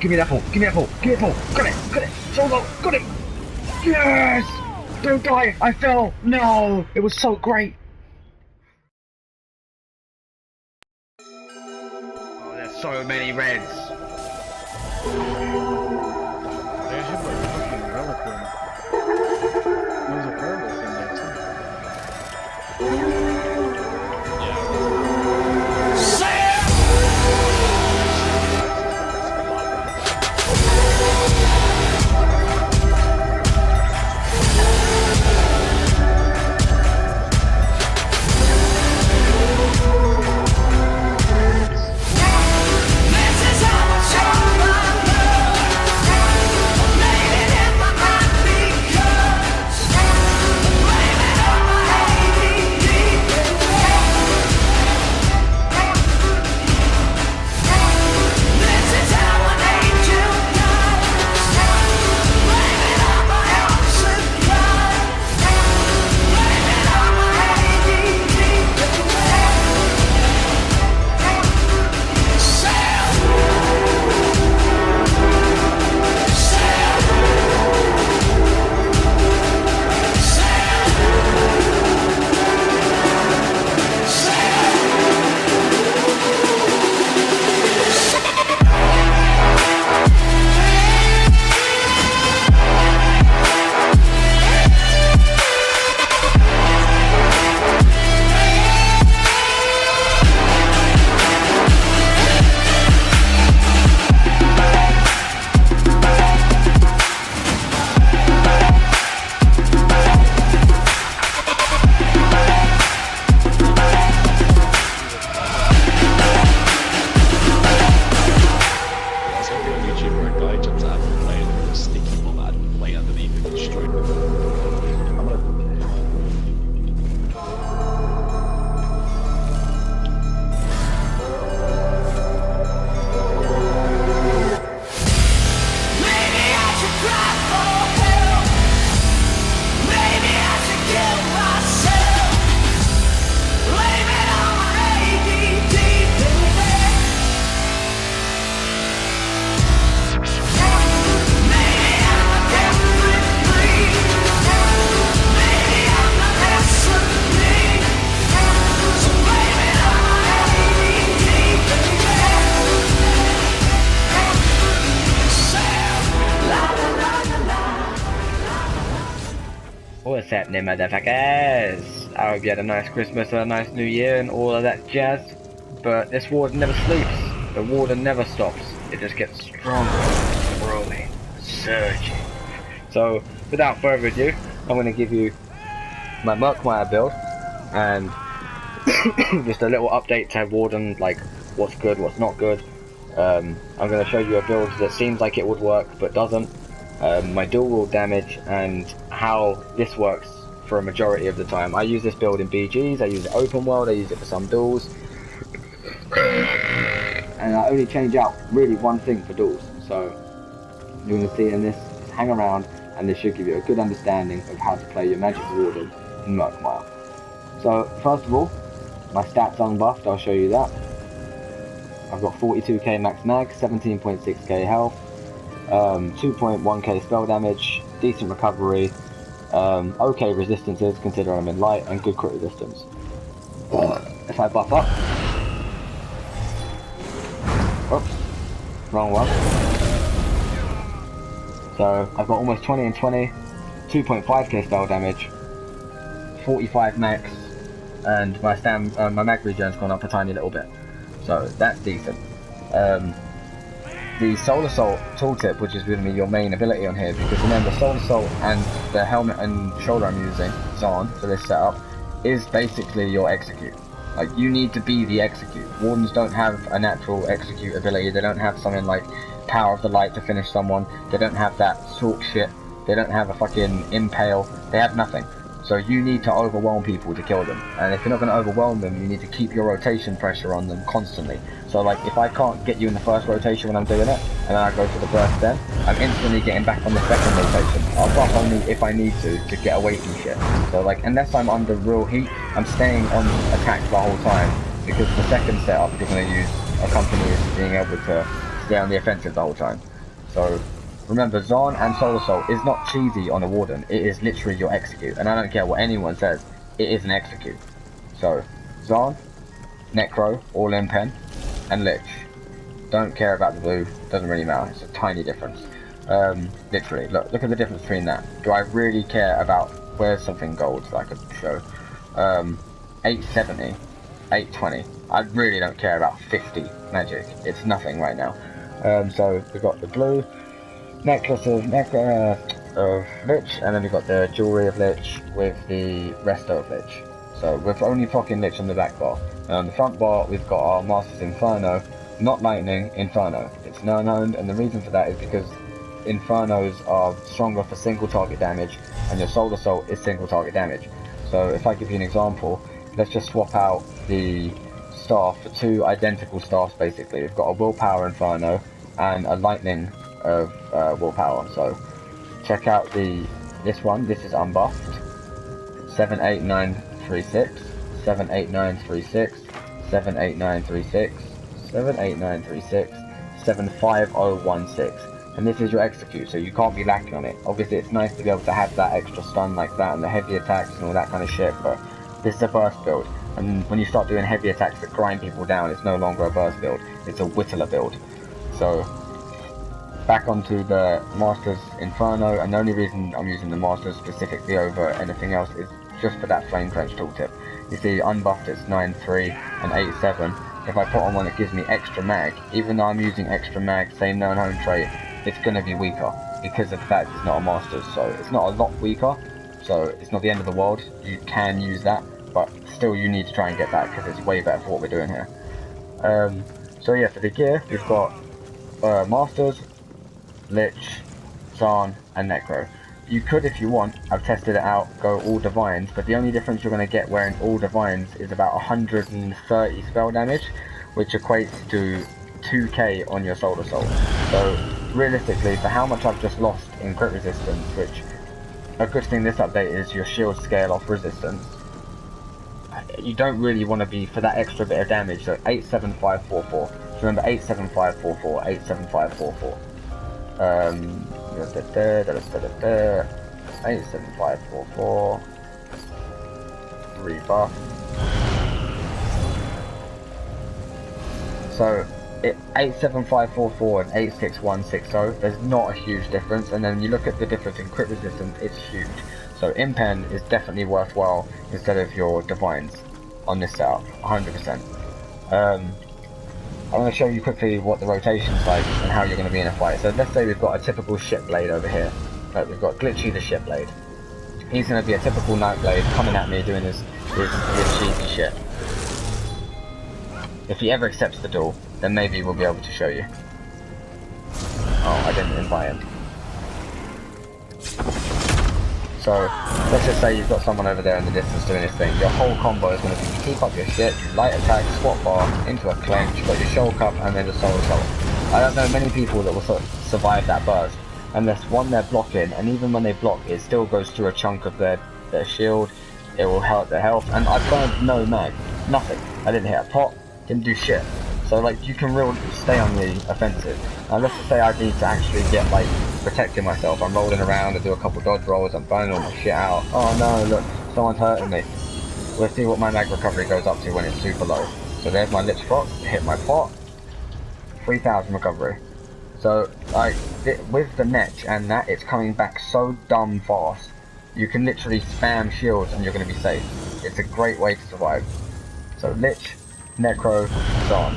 Give me that pull. Give me that pull. Give me that pull. Got it. Got it. Solo. Got it. Yes! Don't die. I fell. No. It was so great. Oh, there's so many reds. They have like fucking Reliquin. There's a Vermis in there too. What's happening, motherfuckers? I hope you had a nice Christmas and a nice New Year and all of that jazz. But this warden never sleeps. The warden never stops. It just gets stronger, growing, surging. So, without further ado, I'm going to give you my Murkmire build and just a little update to warden, like what's good, what's not good. I'm going to show you a build that seems like it would work but doesn't. My dual damage and how this works for a majority of the time. I use this build in BGs, I use it open world, I use it for some duels. And I only change out really one thing for duels. So you're going to see in this, just hang around and this should give you a good understanding of how to play your Magic Warden in Murkmire. So first of all, my stats unbuffed, I'll show you that. I've got 42k max mag, 17.6k health, 2.1k spell damage, decent recovery, okay resistances considering I'm in light, and good crit resistance. If I buff up, oops, wrong one. So I've got almost 20 and 20, 2.5k spell damage, 45 max, and my stam, my mag regen's gone up a tiny little bit. So that's decent. The Soul Assault tooltip, which is going to be your main ability on here, because remember Soul Assault and the helmet and shoulder I'm using, Zaan, for this setup, is basically your execute. Like, you need to be the execute. Wardens don't have a natural execute ability, they don't have something like Power of the Light to finish someone, they don't have that sort shit, they don't have a fucking impale, they have nothing. So you need to overwhelm people to kill them, and if you're not going to overwhelm them, you need to keep your rotation pressure on them constantly. So like, if I can't get you in the first rotation when I'm doing it, and then I go for the burst then, I'm instantly getting back on the second rotation. I'll buff only if I need to get away from shit. So like, unless I'm under real heat, I'm staying on attack the whole time, because the second setup you're going to use accompanies being able to they're on the offensive the whole time. So remember, Zaan and Soul Assault is not cheesy on a Warden, it is literally your execute, and I don't care what anyone says, it is an execute. So Zaan, Necro, all in pen, and Lich. Don't care about the blue, doesn't really matter, it's a tiny difference. Literally, look at the difference between that. Do I really care about, where's something gold that I could show? 870, 820. I really don't care about 50 magic, it's nothing right now. So we've got the blue necklace of Lich, and then we've got the jewelry of Lich with the resto of Lich. So we're only fucking Lich on the back bar. And on the front bar we've got our Masters Inferno, not Lightning, Inferno. It's Nirnhoned, and the reason for that is because Infernos are stronger for single target damage, and your Soul Assault is single target damage. So if I give you an example, let's just swap out the staff for two identical staffs basically. We've got a Willpower Inferno and a Lightning of Willpower. So check out this one, this is unbuffed. 78936, 78936, 78936, 78936, 75016. And this is your execute, so you can't be lacking on it. Obviously it's nice to be able to have that extra stun like that and the heavy attacks and all that kind of shit, but this is a burst build. And when you start doing heavy attacks that grind people down, it's no longer a burst build, it's a whittler build. So back onto the Masters Inferno, and the only reason I'm using the Masters specifically over anything else is just for that Flame Quench tooltip. You see unbuffed it's 9.3 and 8.7. If I put on one that gives me extra mag, even though I'm using extra mag, same Nirnhoned trait, it's going to be weaker because of the fact it's not a Masters. So it's not a lot weaker, so it's not the end of the world. You can use that, but still you need to try and get that because it's way better for what we're doing here. So yeah, for the gear we've got Masters, Lich, Zaan, and Necro. You could, if you want, I've tested it out, go all Divines, but the only difference you're going to get wearing all Divines is about 130 spell damage, which equates to 2k on your Soul Assault. So realistically, for how much I've just lost in crit resistance, which a good thing this update is your shield scale off resistance, you don't really want to be for that extra bit of damage. So 87544. So remember 87544, 87544. 87544 rebuff. So 87544 and 86160, there's not a huge difference, and then you look at the difference in crit resistance, it's huge. So Impen is definitely worthwhile instead of your Divines on this setup, 100%. I'm going to show you quickly what the rotation's like and how you're going to be in a fight. So let's say we've got a typical ship blade over here. Like we've got Glitchy the ship blade. He's going to be a typical night blade coming at me doing his cheesy shit. If he ever accepts the duel, then maybe we'll be able to show you. Oh, I didn't invite him. So let's just say you've got someone over there in the distance doing his thing. Your whole combo is going to be keep up your shit, light attack, swap bar, into a clench, you've got your shoal cup and then the Soul Assault. I don't know many people that will survive that burst, unless one they're blocking, and even when they block it still goes through a chunk of their shield, it will hurt their health, and I burned no mag, nothing. I didn't hit a pot, didn't do shit. So like you can really stay on the offensive. Now let's just say I need to actually get like protecting myself. I'm rolling around, I do a couple dodge rolls, I'm burning all my shit out. Oh no, look, someone's hurting me. We'll see what my mag recovery goes up to when it's super low. So there's my Lich proc, hit my pot, 3000 recovery. So like with the Netch and that, it's coming back so dumb fast. You can literally spam shields and you're going to be safe. It's a great way to survive. So Lich, Necro, Zaan.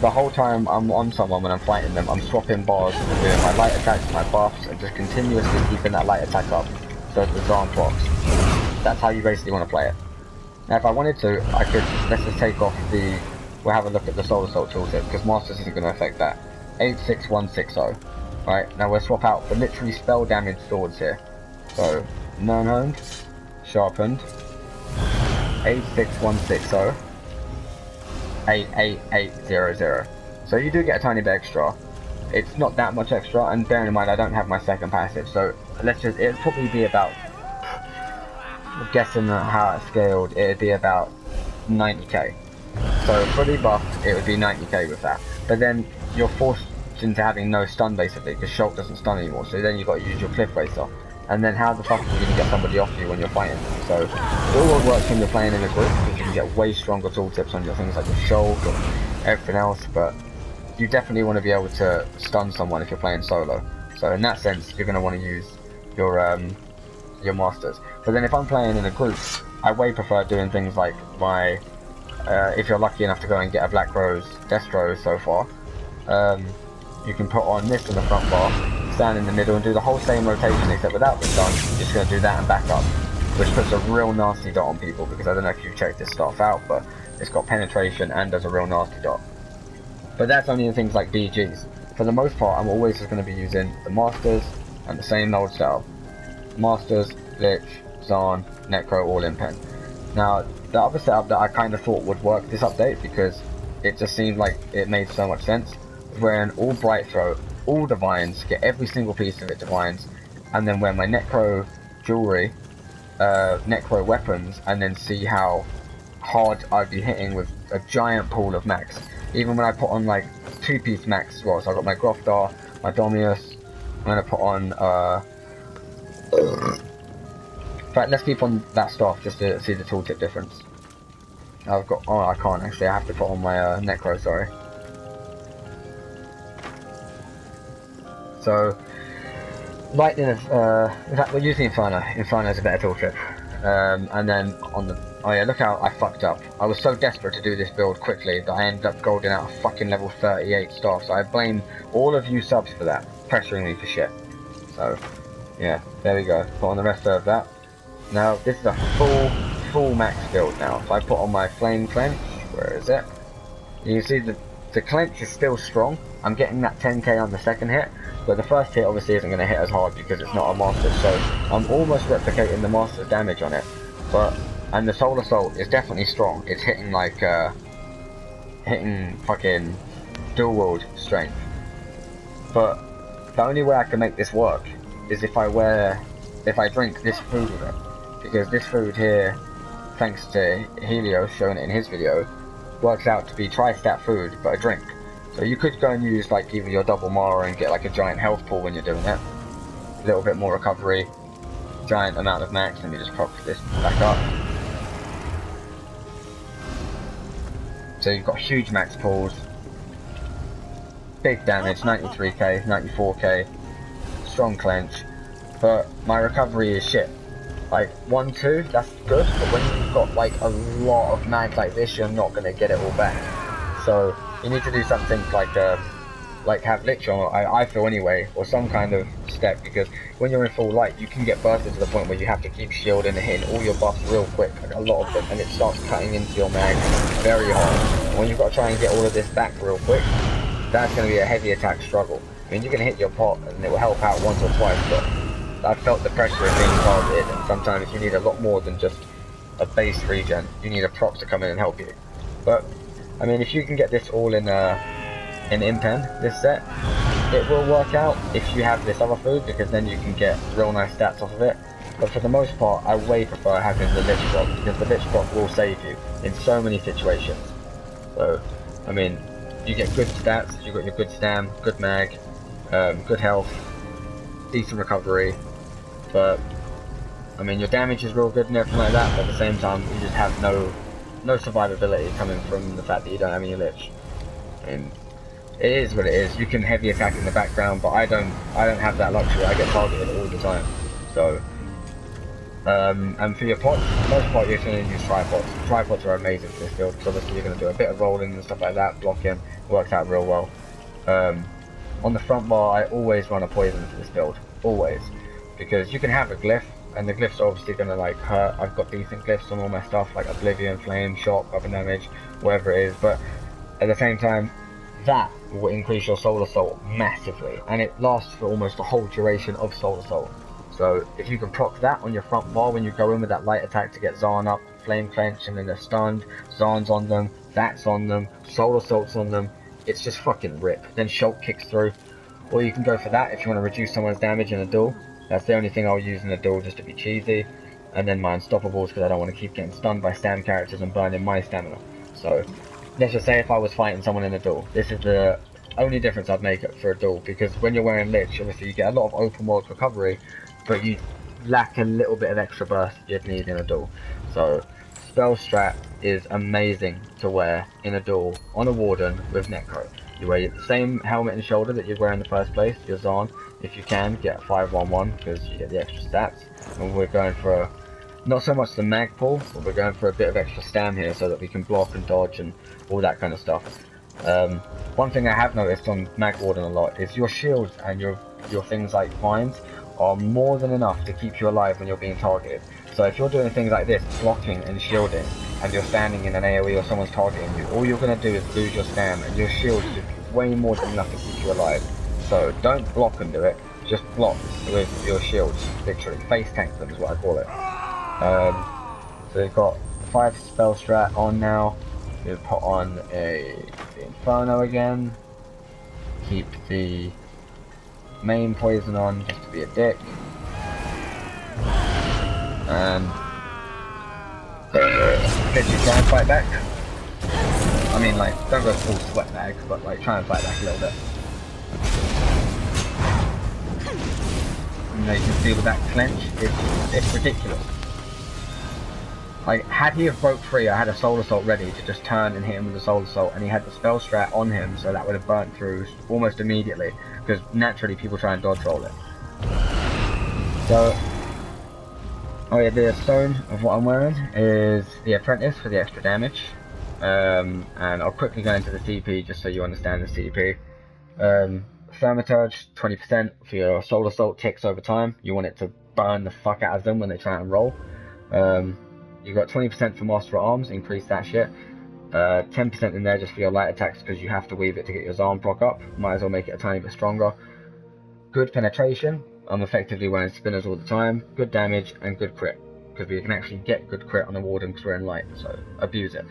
The whole time I'm on someone when I'm fighting them, I'm swapping bars and doing my light attacks, my buffs, and just continuously keeping that light attack up so the Zaan procs. That's how you basically want to play it. Now if I wanted to, I could, let's just take off the, we'll have a look at the Soul Assault tooltip, because Masters isn't going to affect that. 86160. Right, now we'll swap out for literally spell damage swords here. So, Nirnhoned, Sharpened, 86160. 88800. So you do get a tiny bit extra. It's not that much extra, and bearing in mind I don't have my second passive, so let's just, it'll probably be about, guessing how it's scaled, it'd be about 90k. So fully buffed, it would be 90k with that. But then you're forced flips into having no stun basically, because Shulk doesn't stun anymore, so then you've got to use your Cliff Racer. And then how the fuck are you going to get somebody off you when you're fighting? So, it all works when you're playing in a group, because you can get way stronger tooltips on your things like your Shulk or everything else, but you definitely want to be able to stun someone if you're playing solo. So in that sense, you're going to want to use your Masters. But then if I'm playing in a group, I way prefer doing things like my, if you're lucky enough to go and get a Black Rose Destro so far, you can put on this in the front bar, stand in the middle and do the whole same rotation except without the stun. You're just going to do that and back up, which puts a real nasty dot on people, because I don't know if you've checked this stuff out, but it's got penetration and does a real nasty dot. But that's only in things like BGs. For the most part, I'm always just going to be using the Masters and the same old setup. Masters, Lich, Zaan, Necro, all in pen. Now, the other setup that I kind of thought would work this update, because it just seemed like it made so much sense, was wearing all Brightthroat, all Divines, get every single piece of it Divines, and then wear my Necro jewelry, Necro weapons, and then see how hard I'd be hitting with a giant pool of max. Even when I put on like 2-piece max as well, so I got my Grothdaar, my Domihus, I'm going to put on, in fact, let's keep on that stuff just to see the tooltip difference. I've got, oh I can't actually, I have to put on my Necro, sorry. So, Lightning is, in fact we're using Inferno. Inferno is a better tooltip. And then on the, oh yeah, look how I fucked up. I was so desperate to do this build quickly that I ended up golding out a fucking level 38 staff. So I blame all of you subs for that, pressuring me for shit. So, yeah, there we go. Put on the rest of that. Now, this is a full max build now. So I put on my Flame Clench. Where is it? You can see the clench is still strong. I'm getting that 10k on the second hit. But the first hit obviously isn't going to hit as hard because it's not a Master, so I'm almost replicating the Master's damage on it. And the Soul Assault is definitely strong. It's hitting like, hitting fucking dual wield strength. But the only way I can make this work is if I drink this food with it. Because this food here, thanks to Helio showing it in his video, works out to be tri-stat food, but a drink. So you could go and use like either your double Mara and get like a giant health pool when you're doing it. A little bit more recovery, giant amount of max. Let me just prop this back up. So you've got huge max pools, big damage, 93k, 94k, strong clench, but my recovery is shit. Like 1-2, that's good, but when you've got like a lot of mag like this, you're not going to get it all back. So you need to do something like have Lich on, I feel anyway, or some kind of step, because when you're in full light, you can get bursted to the point where you have to keep shielding and hitting all your buffs real quick, like a lot of them, and it starts cutting into your mag very hard. When you've got to try and get all of this back real quick, that's going to be a heavy attack struggle. I mean, you can hit your pot and it will help out once or twice, but I've felt the pressure of being targeted, and sometimes you need a lot more than just a base regen. You need a prop to come in and help you. But I mean, if you can get this all in Impen, this set, it will work out if you have this other food, because then you can get real nice stats off of it. But for the most part, I way prefer having the Lich prop, because the Lich prop will save you in so many situations. So, I mean, you get good stats, you've got your good stam, good mag, good health, decent recovery, but I mean, your damage is real good and everything like that, but at the same time, you just have no survivability coming from the fact that you don't have any Lich. And it is what it is. You can heavy attack in the background, but I don't have that luxury. I get targeted all the time. So, and for your pots, for the most part, you're going to use tripods. Tripods are amazing for this build, because obviously you're going to do a bit of rolling and stuff like that, blocking, works out real well. On the front bar, I always run a poison for this build, always, because you can have a glyph, and the glyphs are obviously going to like hurt. I've got decent glyphs on all my stuff, like Oblivion, Flame, Shock, Other Damage, whatever it is, but at the same time, that will increase your Soul Assault massively, and it lasts for almost the whole duration of Soul Assault. So if you can proc that on your front bar when you go in with that light attack to get Zaan up, Flame Clench, and then they're stunned, Zaan's on them, that's on them, Soul Assault's on them, it's just fucking rip. Then Shulk kicks through, or you can go for that if you want to reduce someone's damage in a duel. That's the only thing I'll use in a duel, just to be cheesy. And then my Unstoppables, because I don't want to keep getting stunned by stam characters and burning my stamina. So let's just say if I was fighting someone in a duel, this is the only difference I'd make it for a duel, because when you're wearing Lich, obviously you get a lot of open world recovery, but you lack a little bit of extra burst you'd need in a duel. So spell strat is amazing to wear in a duel on a Warden with Necro. You wear the same helmet and shoulder that you wear in the first place, your Zaan. If you can, get 5-1-1 because you get the extra stats. And we're going for not so much the mag pull, but we're going for a bit of extra stam here so that we can block and dodge and all that kind of stuff. One thing I have noticed on Magwarden a lot is your shields and your things like vines are more than enough to keep you alive when you're being targeted. So if you're doing things like this, blocking and shielding, and you're standing in an AoE or someone's targeting you, all you're going to do is lose your stam, and your shield should be way more than enough to keep you alive. So don't block and do it, just block with your shields, literally. Face tank them is what I call it. So we've got 5 spell strat on now. We'll put on the Inferno again. Keep the main poison on just to be a dick. And literally try and fight back. I mean, like, don't go full sweat bag, but like try and fight back a little bit. You know, you can see with that clench, it's ridiculous. Like, had he have broke free, I had a Soul Assault ready to just turn and hit him with the Soul Assault, and he had the spell strat on him, so that would have burnt through almost immediately, because naturally people try and dodge roll it. So, oh yeah, the stone of what I'm wearing is the Apprentice for the extra damage, and I'll quickly go into the CP just so you understand the CP. Thaumaturge, 20% for your Soul Assault ticks over time. You want it to burn the fuck out of them when they try and roll. You've got 20% for Master at Arms, increase that shit. 10% in there just for your light attacks because you have to weave it to get your Zaan proc up. Might as well make it a tiny bit stronger. Good penetration. I'm effectively wearing spinners all the time. Good damage and good crit. Because we can actually get good crit on a Warden because we're in light, so abuse it.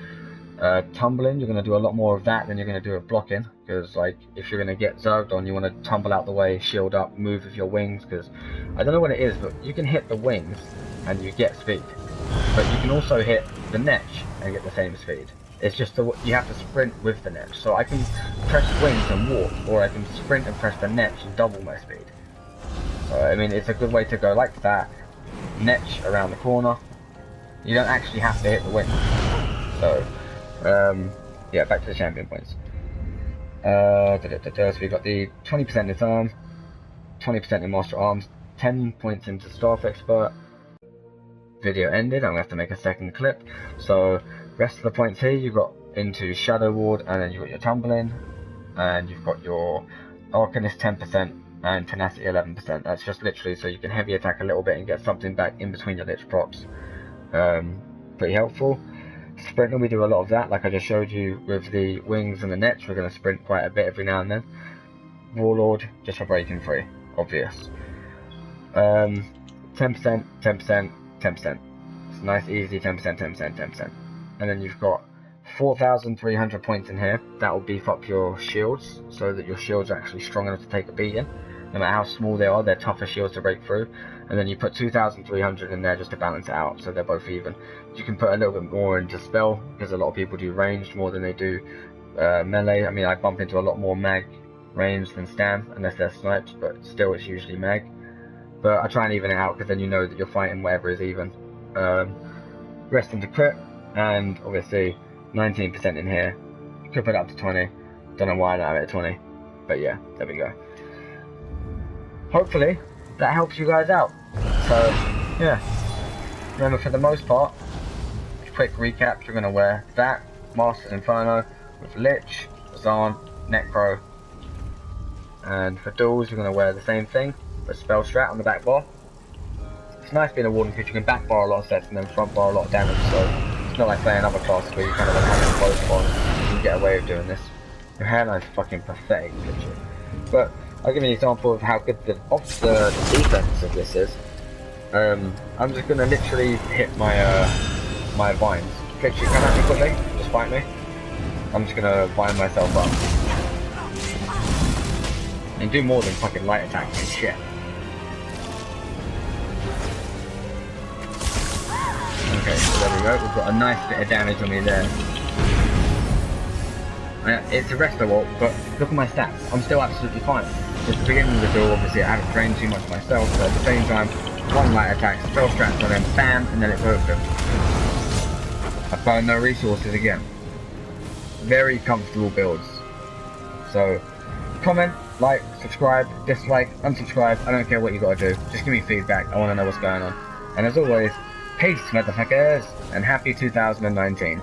Tumbling, you're going to do a lot more of that than you're going to do of blocking. Because like, if you're going to get zerged on, you want to tumble out the way, shield up, move with your wings. Because I don't know what it is, but you can hit the wings and you get speed. But you can also hit the netch and get the same speed. It's just you have to sprint with the netch. So I can press wings and walk, or I can sprint and press the netch and double my speed. So I mean, it's a good way to go like that. Netch around the corner. You don't actually have to hit the wing. So yeah, back to the champion points. So we got the 20% in disarm, 20% in master arms, 10 points into staff expert. Video ended. I'm gonna have to make a second clip. So rest of the points here you've got into Shadow Ward, and then you've got your tumbling, and you've got your Arcanist 10% and Tenacity 11%. That's just literally so you can heavy attack a little bit and get something back in between your Lich procs. Pretty helpful. Sprinting, we do a lot of that, like I just showed you with the wings and the nets. We're going to sprint quite a bit every now and then. Warlord, just for breaking free, obvious. 10%, 10%, 10%. It's nice, easy 10%, 10%, 10%. And then you've got 4,300 points in here. That will beef up your shields so that your shields are actually strong enough to take a beating. No matter how small they are, they're tougher shields to break through. And then you put 2,300 in there just to balance it out, so they're both even. You can put a little bit more into spell, because a lot of people do ranged more than they do melee. I mean, I bump into a lot more mag range than stam, unless they're sniped, but still it's usually mag. But I try and even it out, because then you know that you're fighting whatever is even. Rest into crit, and obviously 19% in here. Could put it up to 20. Don't know why I don't have it at 20. But yeah, there we go. Hopefully that helps you guys out. So yeah, remember, for the most part, quick recap, you're going to wear that Masters Inferno with Lich, Zaan, Necro, and for duels you're going to wear the same thing, but spell strat on the back bar. It's nice being a Warden because you can back bar a lot of sets and then front bar a lot of damage, so it's not like playing other classes where you kind of have both bars. You can get away with doing this. Your hairline's fucking pathetic, literally. But I'll give you an example of how good the defense of this is. I'm just gonna literally hit my my vines. Literally come at me quickly, just fight me. I'm just gonna vine myself up. And do more than fucking light attack and shit. Okay, so there we go. We've got a nice bit of damage on me there. It's a resto ult, but look at my stats. I'm still absolutely fine. At the beginning of the duel, obviously, I haven't trained too much myself, but at the same time, one light attack, spell strats on them, bam, and then it's over. I found no resources again. Very comfortable builds. So, comment, like, subscribe, dislike, unsubscribe, I don't care what you gotta do. Just give me feedback, I wanna know what's going on. And as always, peace, motherfuckers, and happy 2019.